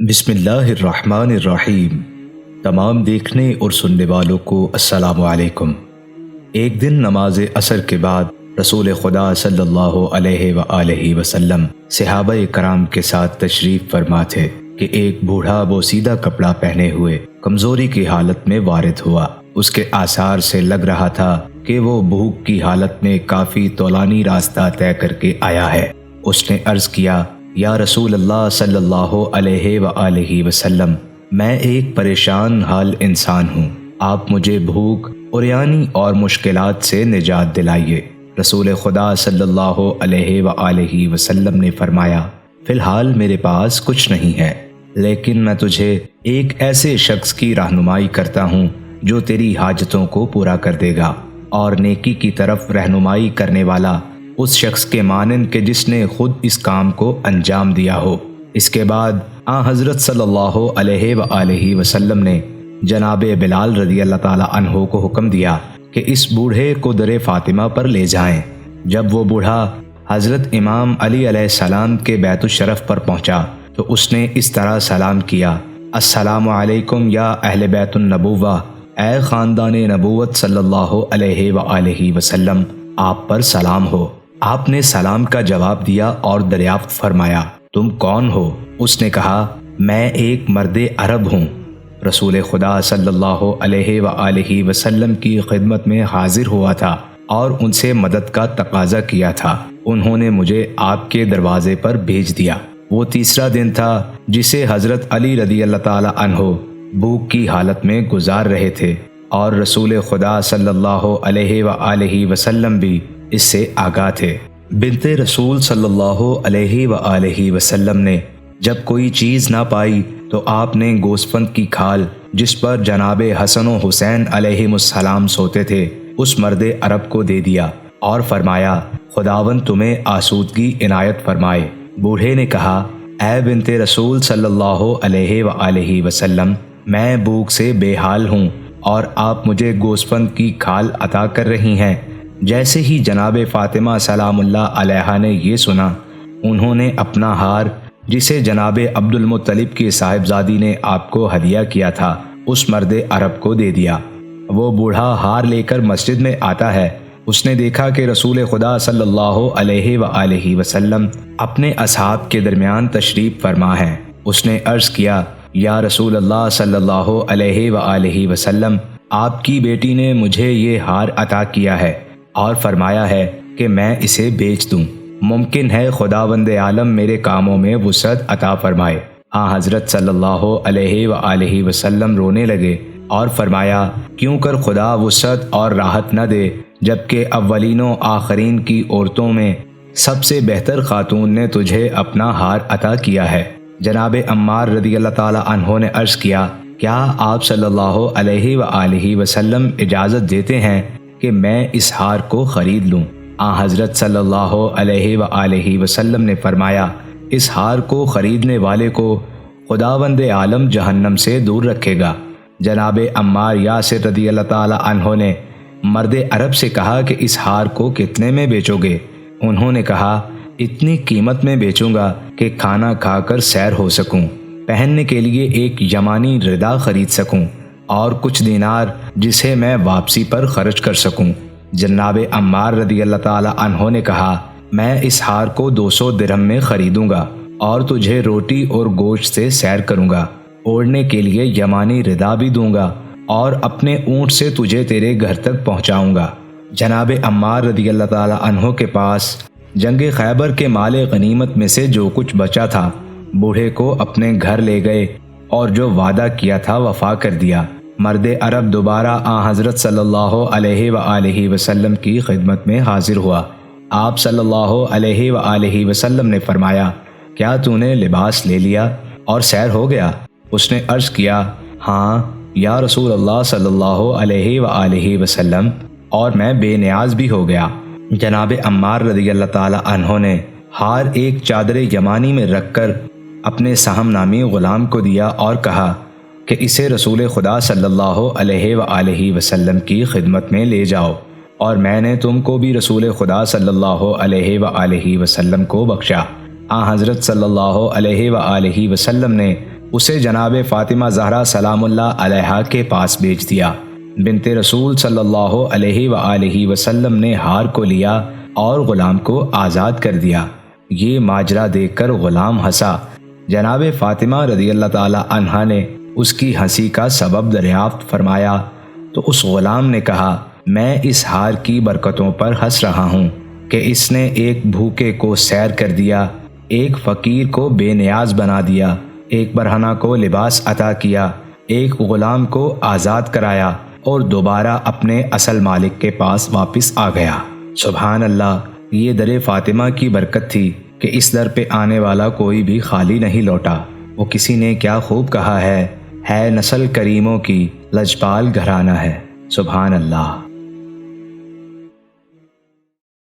بسم اللہ الرحمن الرحیم۔ تمام دیکھنے اور سننے والوں کو السلام علیکم۔ ایک دن نماز عصر کے بعد رسول خدا صلی اللہ علیہ وآلہ وسلم صحابہ کرام کے ساتھ تشریف فرما تھے کہ ایک بوڑھا بوسیدہ کپڑا پہنے ہوئے کمزوری کی حالت میں وارد ہوا۔ اس کے آثار سے لگ رہا تھا کہ وہ بھوک کی حالت میں کافی طولانی راستہ طے کر کے آیا ہے۔ اس نے عرض کیا، یا رسول اللہ صلی اللہ علیہ وآلہ وسلم، میں ایک پریشان حال انسان ہوں، آپ مجھے بھوک عریانی اور مشکلات سے نجات دلائیے۔ رسول خدا صلی اللہ علیہ وآلہ وسلم نے فرمایا، فی الحال میرے پاس کچھ نہیں ہے، لیکن میں تجھے ایک ایسے شخص کی رہنمائی کرتا ہوں جو تیری حاجتوں کو پورا کر دے گا، اور نیکی کی طرف رہنمائی کرنے والا اس شخص کے مانند کہ جس نے خود اس کام کو انجام دیا ہو۔ اس کے بعد حضرت صلی اللہ علیہ وآلہ وسلم نے جناب بلال رضی اللہ تعالی عنہ کو حکم دیا کہ اس بوڑھے کو در فاطمہ پر لے جائیں۔ جب وہ بوڑھا حضرت امام علی علیہ السلام کے بیت الشرف پر پہنچا تو اس نے اس طرح سلام کیا، السلام علیکم یا اہل بیت النبوہ، اے خاندان نبوت صلی اللہ علیہ وآلہ وسلم، آپ پر سلام ہو۔ آپ نے سلام کا جواب دیا اور دریافت فرمایا، تم کون ہو؟ اس نے کہا، میں ایک مرد عرب ہوں۔ رسول خدا صلی اللہ علیہ وآلہ وسلم کی خدمت میں حاضر ہوا تھا اور ان سے مدد کا تقاضا کیا تھا۔ انہوں نے مجھے آپ کے دروازے پر بھیج دیا۔ وہ تیسرا دن تھا جسے حضرت علی رضی اللہ تعالی عنہ بھوک کی حالت میں گزار رہے تھے، اور رسول خدا صلی اللہ علیہ وآلہ وسلم بھی اس سے آگاہ تھے۔ بنت رسول صلی اللہ علیہ وآلہ وسلم نے جب کوئی چیز نہ پائی تو آپ نے گوسفند کی کھال جس پر جناب حسن و حسین علیہ السلام سوتے تھے اس مرد عرب کو دے دیا اور فرمایا، خداوند تمہیں آسودگی عنایت فرمائے۔ بوڑھے نے کہا، اے بنت رسول صلی اللہ علیہ وآلہ وسلم، میں بھوک سے بے حال ہوں اور آپ مجھے گوسفند کی کھال عطا کر رہی ہیں۔ جیسے ہی جناب فاطمہ سلام اللہ علیہا نے یہ سنا، انہوں نے اپنا ہار جسے جناب عبد المطلب کی صاحبزادی نے آپ کو ہدیہ کیا تھا اس مرد عرب کو دے دیا۔ وہ بوڑھا ہار لے کر مسجد میں آتا ہے۔ اس نے دیکھا کہ رسول خدا صلی اللہ علیہ وآلہ وسلم اپنے اصحاب کے درمیان تشریف فرما ہے۔ اس نے عرض کیا، یا رسول اللہ صلی اللہ علیہ وآلہ وسلم، آپ کی بیٹی نے مجھے یہ ہار عطا کیا ہے اور فرمایا ہے کہ میں اسے بیچ دوں، ممکن ہے خداوند عالم میرے کاموں میں وسعت عطا فرمائے۔ حضرت صلی اللہ علیہ وآلہ وسلم رونے لگے اور فرمایا، کیوں کر خدا وسعت اور راحت نہ دے جبکہ اولین و آخرین کی عورتوں میں سب سے بہتر خاتون نے تجھے اپنا ہار عطا کیا ہے۔ جناب عمار رضی اللہ تعالی عنہ نے عرض کیا، کیا آپ صلی اللہ علیہ وآلہ وسلم اجازت دیتے ہیں کہ میں اس ہار کو خرید لوں؟ حضرت صلی اللہ علیہ وآلہ وسلم نے فرمایا، اس ہار کو خریدنے والے کو خداوند عالم جہنم سے دور رکھے گا۔ جناب عمار یاسر رضی اللہ تعالی عنہ نے مرد عرب سے کہا کہ اس ہار کو کتنے میں بیچو گے؟ انہوں نے کہا، اتنی قیمت میں بیچوں گا کہ کھانا کھا کر سیر ہو سکوں، پہننے کے لیے ایک یمانی ردا خرید سکوں، اور کچھ دینار جسے میں واپسی پر خرچ کر سکوں۔ جناب عمار رضی اللہ تعالی عنہ نے کہا، میں اس ہار کو 200 درہم میں خریدوں گا اور تجھے روٹی اور گوشت سے سیر کروں گا، اوڑھنے کے لیے یمانی ردا بھی دوں گا اور اپنے اونٹ سے تجھے تیرے گھر تک پہنچاؤں گا۔ جناب عمار رضی اللہ تعالی عنہ کے پاس جنگ خیبر کے مال غنیمت میں سے جو کچھ بچا تھا بوڑھے کو اپنے گھر لے گئے اور جو وعدہ کیا تھا وفا کر دیا۔ مرد عرب دوبارہ حضرت صلی اللہ علیہ وآلہ وسلم کی خدمت میں حاضر ہوا۔ آپ صلی اللہ علیہ وآلہ وسلم نے فرمایا، کیا تو نے لباس لے لیا اور سیر ہو گیا؟ اس نے عرض کیا، ہاں یا رسول اللہ صلی اللہ علیہ وآلہ وسلم، اور میں بے نیاز بھی ہو گیا۔ جناب عمار رضی اللہ تعالی عنہ نے ہار ایک چادر یمانی میں رکھ کر اپنے سہم نامی غلام کو دیا اور کہا کہ اسے رسول خدا صلی اللہ علیہ وآلہ وسلم کی خدمت میں لے جاؤ، اور میں نے تم کو بھی رسول خدا صلی اللہ علیہ وآلہ وسلم کو بخشا۔ حضرت صلی اللہ علیہ وآلہ وسلم نے اسے جناب فاطمہ زہرا سلام اللہ علیہا کے پاس بھیج دیا۔ بنت رسول صلی اللہ علیہ وآلہ وسلم نے ہار کو لیا اور غلام کو آزاد کر دیا۔ یہ ماجرا دیکھ کر غلام ہنسا۔ جناب فاطمہ رضی اللہ تعالی عنہا نے اس کی ہنسی کا سبب دریافت فرمایا تو اس غلام نے کہا، میں اس ہار کی برکتوں پر ہنس رہا ہوں کہ اس نے ایک بھوکے کو سیر کر دیا، ایک فقیر کو بے نیاز بنا دیا، ایک برہنہ کو لباس عطا کیا، ایک غلام کو آزاد کرایا اور دوبارہ اپنے اصل مالک کے پاس واپس آ گیا۔ سبحان اللہ، یہ در فاطمہ کی برکت تھی کہ اس در پہ آنے والا کوئی بھی خالی نہیں لوٹا۔ وہ کسی نے کیا خوب کہا ہے نسل کریموں کی لجپال گھرانہ ہے۔ سبحان اللہ۔